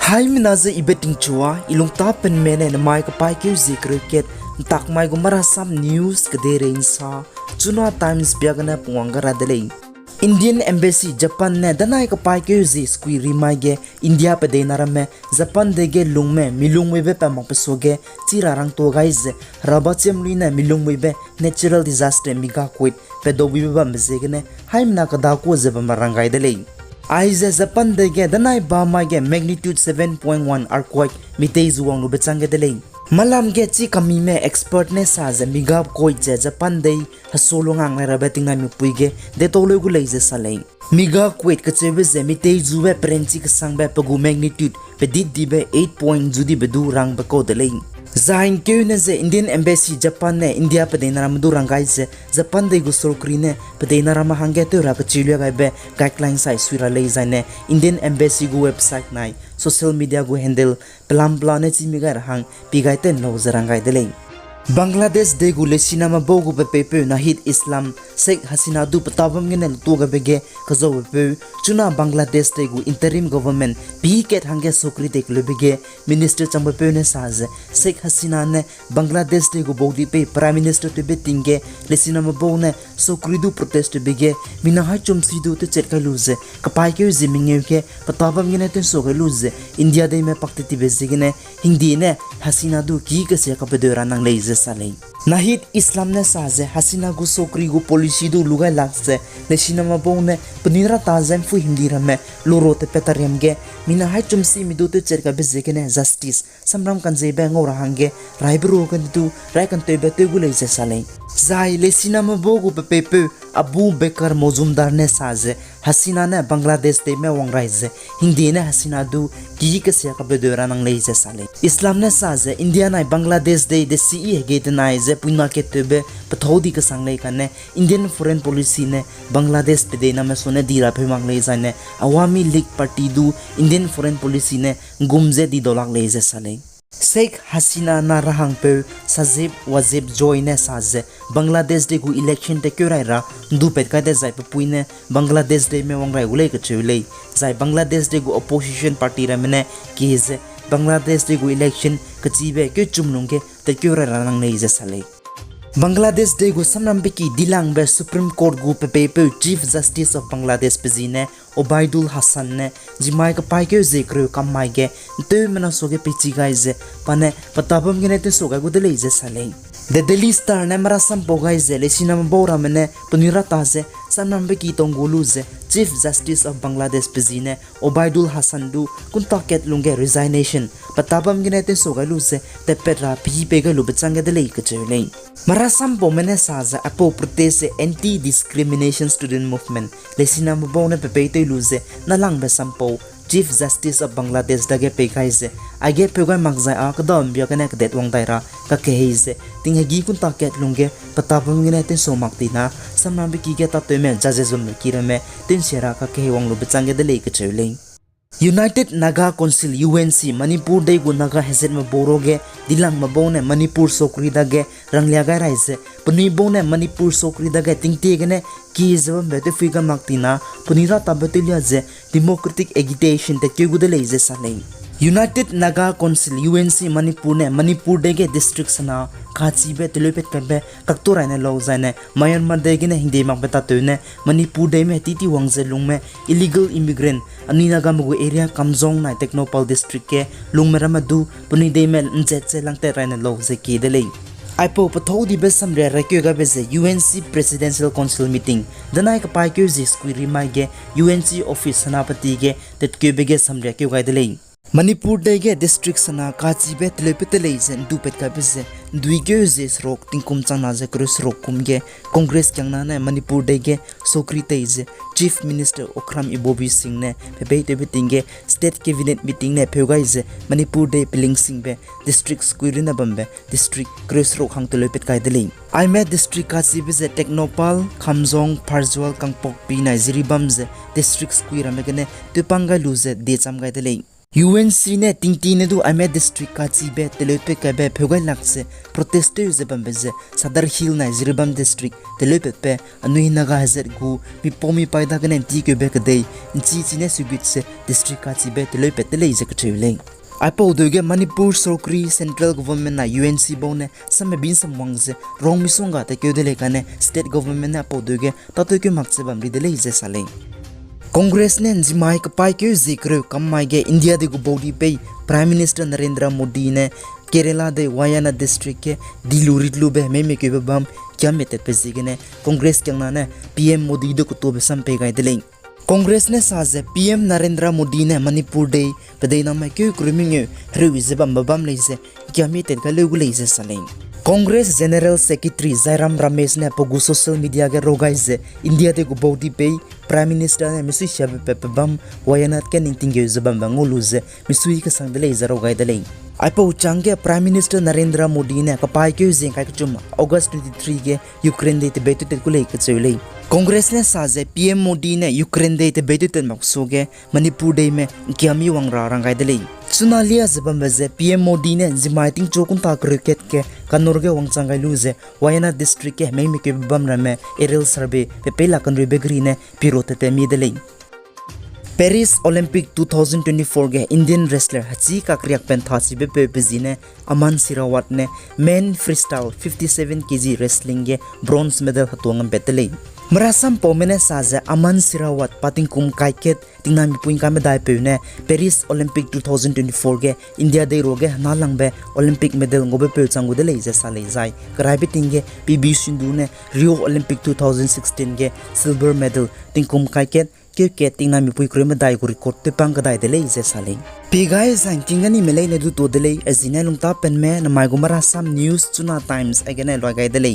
Hai minaze ibeting chua ilung tapen mene na mai ka pai ke cricket tak mai gumara sam news kadere insa CHUNA Times biagana puangara dele Indian Embassy Japan ne danai ka pai ke squee rimai ge India pe de narame Japan de ge lungme milung webe pa mang pesoge tirarang to guys rabachem luina milung webe natural disaster miga quit pe do wibe ba mezegene hai mina ka da ko zeba marangai dele Aiza Japan dege danai ba ma ge magnitude 7.1 earthquake mitei zuang lu bechange dele malam ge chi kami me expert ne sa je migap koi je Japan dei hasolo ngang ne rabeting na mi puige de to lu gu leize salai miga quake ka chebe je mitei zuwe prenchi ka sangbe pagu magnitude pe dibe 8 judi bedu rang ba ko dele Zain keu ne ze Indian Embassy Japan ne India pe de naram du rangai ze Japan de gu sorkri ne pe de naram hange te ra pachilya gai be guidelines sai suira lei zaine Indian Embassy gu website nai social media gu handle plam plane chi mi gar hang pi gai te no zarangai de lei Bangladesh de gu lesina ma bogu pe pepe na hit Islam Sheikh Hasina du patabam ngene tu ga bege kazo pe CHUNA Bangladesh de gu interim government bi ket hange sokri de kle bege minister chamba pe ne saz Sheikh Hasina ne Bangladesh de gu bodi pe prime minister te betinge lesina ma bo ne sokri du protest bege mina ha chumsi du te chet ka luze kapai ke zimingge ke patabam ngene te so ga luze India de me pakti ti bezigene hindi ne Hasina du ki ka se ka bedora nang leize salai Nahid Islam ne saze Hasina gu sokri gu policy du lugai lakse lesina ma bo ne panira tazem fu hindi rame loro te petariam ge mina hai chumsi midu te cherka bezekene justice samram kanje be ngora hange raibru kan du rai kan te be te gu leise salai zai lesina ma bo gu pepe Abu Bakar Mozumdar ne saze Hasina ne Bangladesh te me wang raise hindi ne Hasina du ki ka se ka bedora nang leise salai Islam ne saze India nai Bangladesh de CE ge te nai ze puina ke tebe pathodi ka sanglei kane Indian foreign policy ne Bangladesh pe de na me sone dira phe mang lei jane Awami League party du Indian foreign policy ne gumje di dolak leise salai Sheikh Hasina na rahang pe sajib wajib joy ne saje Bangladesh de gu election te kyo ra du pet ka de jai pe puine Bangladesh de me wang rai ulei ka chulei jai Bangladesh de gu opposition party ra mene ki je Bangladesh de gu election ka chibe ke chumlung ke te kyo ra nang nei je salei Bangladesh de gu samram be ki dilang be Supreme Court gu pe Chief Justice of Bangladesh pe jine Obaidul Hassan ne jimai ka pai ke je kro kam mai ge te mena so ge pichi gai je pane patabam ge ne te so ga gu de le je salei The Daily Star ne mara sam po gai je le sinam bora mene punira ta je sanam be ki tongulu je Chief Justice of Bangladesh pe jine Obaidul Hassan du kunta ket lunge resignation patabam ge ne te so ga lu je te petra pi pe ga lu bachang ge de le ka chele mara sam po mene sa za apo protest anti discrimination student movement le sinam bo ne pe te luze na lang be sampo Chief Justice of Bangladesh dage pe khaise age pe goi magzai a kadam bia kanek det wang daira ka ke heise ting gi kun ta ket lunge pata bang ne te so makti na samna be ki ge ta te me jaje zum ki re me tin sera ka ke wang lu bechange de le ke chele United Naga Council UNC Manipur de gu naga hezet ma boroge dilang ma bone Manipur sokri dage ranglya ga raise puni bone Manipur sokri dage tingte gene ki zebam bete figa maktina punira tabatilia je democratic agitation te ke gu de leize salei United Naga Council UNC Manipur ne Manipur de ge district sana khachi be telepet kabe kaktora ne lo jane Myanmar de ge ne hindi mak beta to ne Manipur de me titi wangje lungme illegal immigrant ani naga mugu area kamjong na technopal district ke lungmera madu puni de me njet langte rane lo je ki de lei Aipo pathodi be samre rakyo ga be UNC Presidential Council meeting danai ka pai kyu ji squiri mai ge UNC office sanapati ge tet kyu be ge samre kyu ga de lei Manipur de ge district sana kachi be telepete leisen du pet ka bese duige je rok tingkum changna je cross rok kumge congress kyangna ne Manipur de ge sokri teije chief minister Okram Ibobi Singh ne pe te bitinge state cabinet meeting ne phegai je Manipur de piling sing be district square na bambe district cross rok hang telepet kai dele I met district kachi be technopal khamjong pharjwal kangpok pi Nigeria bamje district square me gene tupanga luze de cham gai dele UNC ne tingti ne du ame district ka chi be telope ka be phogai lakse protester je bam be sadar hill na zirbam district telope pe anui naga hazer gu mi pomi paida ka ne ti ke be ka dei chi chi ne sugit se district ka chi be telope tele je ka chewleng apo doge manipur sokri central government na UNC bone samme bin samwang je rong mi songa te ke dele ka ne state government na apo doge tato ke makse bam ri dele je saleng Congress ne jimai ka pai ke zikru kamai ge India de go body pay Prime Minister Narendra Modi ne Kerala de Wayanad district ke diluritlu be me ke bam kya mete pe zigene Congress kyangna ne PM Modi de ko to be sam pe gai deleng Congress ne saze PM Narendra Modi ne Manipur de pedena ma ke kruming rewize bam bam leise kya mete ka legu leise saleng Congress General Secretary Jairam Ramesh ne pogu social media ke rogaize India de go body pay Prime Minister ne misui shabe pepebam Wayanad ke nintinge zabam banguluze misui ka sangdele zarogai deleng Aipo uchangge Prime Minister Narendra Modi ne kapai ke jeng kai chuma August 23 ke Ukraine de betu te kulei ka chewlei Congress ne saje PM Modi ne Ukraine de te betu te maksuge Manipur de me kyami wangra rangai delei Sunalia zabam baze PM Modi ne zimaiting chokun ta cricket ke kanorge wangchangai luze Wayanad district ke me ke bam rame aerial survey pe pela kan rebegri ne pirote te mi delei Paris Olympic 2024 ge Indian wrestler hachi ka kriak pen thachi be pezine Aman Sirawat ne men freestyle 57 kg wrestling ge bronze medal hatwang betele Marasam pomene saja Aman Sirawat pating kum kaiket tingnami puing ka medai pe ne Paris Olympic 2024 ge India de roge nalang be Olympic medal ngobe pe changu de leje sale jai krai biting ge PB Sindhu ne Rio Olympic 2016 ge silver medal tingkum kaiket ke tingna mi pui krema dai ko record te pang kadai de le je saleng pigai sang kingani melei ne du to de le azina lungta pen me na mai gumara sam news chuna times again lo gai de le